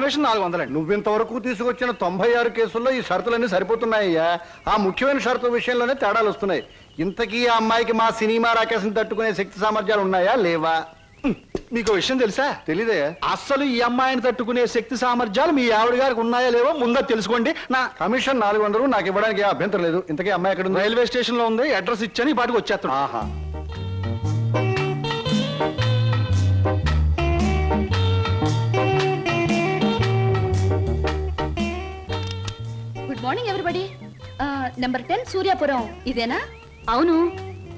Commission 400. నువ్వింతవరకు తీసుకొచ్చిన 96 కేసుల్లో ఈ షరతులన్నీ సరిపోతున్నాయ్యా. ఆ ముఖ్యమైన షరతుల విషయంలోనే తేడాలు వస్తున్నాయి. ఇంతకీ ఆ అమ్మాయికి మా సినిమా రాకేశం తట్టుకునే శక్తి సామర్థ్యాలు ఉన్నాయా లేవా? మీకు విషయం తెలుసా? తెలీదే. అస్సలు ఈ అమ్మాయిని తట్టుకునే శక్తి సామర్థ్యాలు మీ ఆవిడ గారికి ఉన్నాయా లేవో ముందో తెలుసుకోండి. నా కమిషన్ 400 నాకు ఇవ్వడానికి ఏ అభ్యంతరం లేదు. ఇంతకీ అమ్మాయి ఎక్కడ ఉంది? రైల్వే స్టేషన్ లో ఉంది. అడ్రస్ ఇచ్చాను, ఈ పాటికి వచ్చేస్తాను. ఆహా. Good morning everybody. Number 10 Suryapuram ఇదేనా? అవును.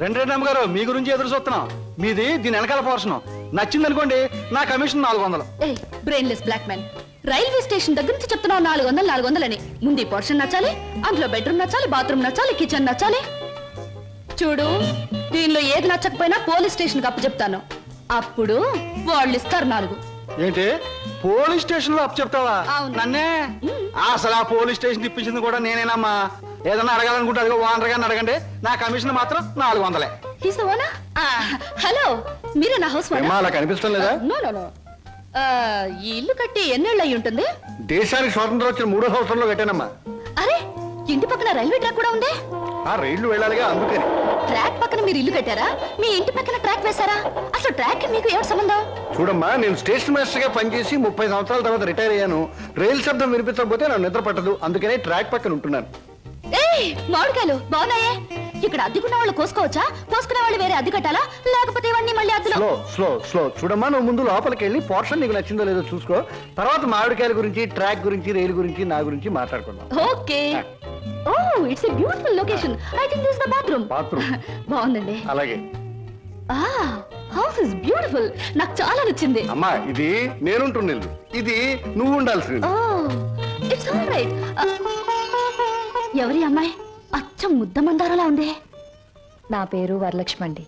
రెండు అమ్మగారు, మీ గురించి ఎదురు చూస్తున్నాం. మీది దీని వెనకాల పోర్షన్ నచ్చింది అనుకోండి, నా commission 400. A brainless black man, railway station దగ్గర నుంచి చెప్తున్నావు 400 అని. ముందు ఈ పోర్షన్ నచ్చాలి, అందులో బెడ్రూమ్ నచ్చాలి, బాత్రూమ్ నచ్చాలి, కిచెన్ నచ్చాలి. చూడు, దీనిలో ఏది నచ్చకపోయినా పోలీస్ స్టేషన్ కి అప్పు చెప్తాను. అప్పుడు వాళ్ళు ఇస్తారు 4. ఏంటి పోలీస్ స్టేషన్ లో అప్పు చెప్తావా? అవును. నన్నే? అసలు ఆ పోలీస్ స్టేషన్ ఇప్పించింది కూడా నేనేనమ్మా. ఏదన్నా అడగాలనుకుంటే అదిగో ఓనర్ గారిని అడగండి. నా కమిషన్ మాత్రం 400. హలో, మీరే నా హౌస్ ఏమ్మా, అలా కనిపిస్తాం లేదా? ఈ ఇల్లు కట్టి ఎన్నేళ్ళు అయి ఉంటుంది? దేశానికి స్వాతంత్రం వచ్చిన 3వ సంవత్సరంలో కట్టానమ్మా. అరే, ఇంటి పక్కన రైల్వే ట్రాక్ కూడా ఉంది. ఆ రైళ్లు వెళ్ళాలిగా, అందుకని. ట్రాక్ పక్కన మీరు ఇల్లు కట్టారా? మీ ఇంటి పక్కన ట్రాక్ వేశారా? అసలు ట్రాక్ మీకు ఏమిటి సంబంధం? చూడమ్మా, నేను స్టేషన్ మాస్టర్ గా పనిచేసి 30 సంవత్సరాల తర్వాత రిటైర్ అయ్యాను. రైలు శబ్దం వినిపించకపోతే నాకు నిద్ర పట్టదు. అందుకనే ట్రాక్ పక్కన ఉంటున్నాను. మామిడికాయలు బాగున్నాయే. ఇక్కడ అద్దెకున్న వాళ్ళు కోసుకోవచ్చా? కోసుకునే వాళ్ళు వేరే అద్దె కట్టాలా? లేకపోతే ఇవన్నీ మళ్ళీ అద్దెలో? స్లో స్లో స్లో చూడమ్మా, నువ్వు ముందు లోపలికి వెళ్ళి పోర్షన్ నీకు నచ్చిందో లేదో చూసుకో. తర్వాత మామిడికాయల గురించి, ట్రాక్ గురించి, రైలు గురించి, నా గురించి మాట్లాడుకుందాం. Okay. Oh, it's a beautiful location. I think this is the bathroom. బాగుందండి. అలాగే. House is beautiful. నాకు చాలా నచ్చింది. అమ్మా, ఇది నేనుంటున్న ఇల్లు, ఇది నువ్వు ఉండాల్సింది. ఓ, ఇట్స్ ఆల్ రైట్. ఎవరి అమ్మాయి? అచ్చం ముద్ద మందారలా ఉంది. నా పేరు వరలక్ష్మి అండి.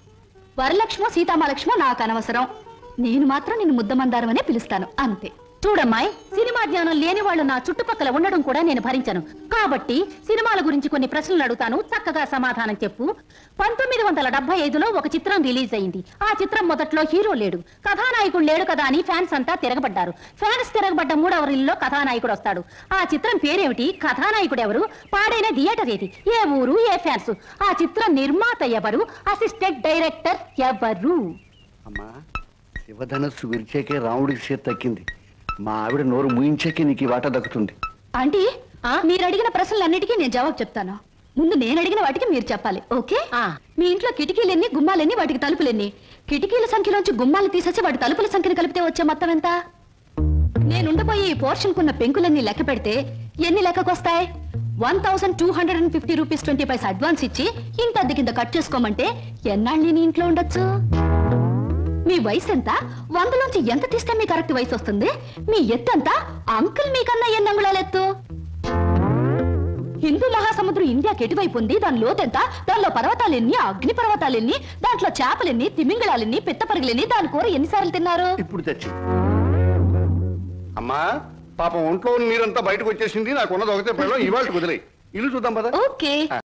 వరలక్ష్మో సీతామలక్ష్మో నాకు అనవసరం. నేను మాత్రం నిన్ను ముద్ద మందారం అనే పిలుస్తాను, అంతే. చూడమ్మాయి, సినిమా జ్ఞానం లేని వాళ్ళు నా చుట్టుపక్కల ఉండడం కూడా నేను భరించను. కాబట్టి సినిమాల గురించి కొన్ని ప్రశ్నలు అడుగుతాను, చక్కగా సమాధానం చెప్పు. 1975లో ఒక చిత్రం రిలీజ్ అయింది. ఆ చిత్రం మొదట్లో హీరో లేడు, కథానాయకుడు లేడు కదా అని ఫ్యాన్స్ అంతా తిరగబడ్డారు. ఫ్యాన్స్ తిరగబడ్డ 3వ రీల్లో కథానాయకుడు వస్తాడు. ఆ చిత్రం పేరేమిటి? కథానాయకుడు ఎవరు? పాడైన థియేటర్ ఏది? ఏ ఊరు? ఏ ఫ్యాన్స్? ఆ చిత్రం నిర్మాత ఎవరు? అసిస్టెంట్ డైరెక్టర్ ఎవరు? అమ్మా, శివధనస్సు విరిచేకే రాముడికి చేతి తక్కింది. మా ఆవిడ నోరు ముయించాకే నీకు ఈ వాట దక్కుతుంది. ఆంటీ, మీరు అడిగిన ప్రశ్నలన్నిటికీ నేను జవాబు చెప్తాను. ముందు నేను అడిగిన వాటికి మీరు చెప్పాలి, ఓకే? మీ ఇంట్లో కిటికీలెన్ని, గుమ్మాలెన్ని, వాటికి తలుపులెన్ని? కిటికీల సంఖ్యలోంచి గుమ్మాలు తీసేసి వాటి తలుపుల సంఖ్యను కలిపితే వచ్చే మొత్తం ఎంత? నేనుండబోయే ఈ పోర్షన్ కున్న పెంకులన్నీ లెక్క పెడితే ఎన్ని లెక్కకొస్తాయి? 1250 రూపీస్ 20 పైసా అడ్వాన్స్ ఇచ్చి ఇంత అద్దె కింద కట్ చేసుకోమంటే ఎన్నాళ్ళు నేను ఇంట్లో ఉండొచ్చు? మీ వయసు ఎంత? 100లోంచి ఎంత తీస్తే మీ కరెక్ట్ వయసు వస్తుంది? మీ ఎత్తు ఎంత? అంకుల్ మీకన్నా ఎన్ని అంగుళాల ఎత్తు? హిందూ మహాసముద్రం ఇండియాకి ఎటువైపు ఉంది? దాని లోతెంత? దానిలో పర్వతాలెన్ని, అగ్ని పర్వతాలెన్ని, దాంట్లో చేపలెన్ని, తిమింగళాలెన్ని, పిత్తపరుగులెన్ని, దాని కూర ఎన్నిసార్లు తిన్నారు? ఇప్పుడు తెచ్చి అమ్మా, పాపం ఒంట్లో నీరంతా బయటకు వచ్చేసింది. నాకున్నది ఒకటే పైలో ఇవాళ కుదిలే. ఇల్లు చూద్దాం పద. ఓకే.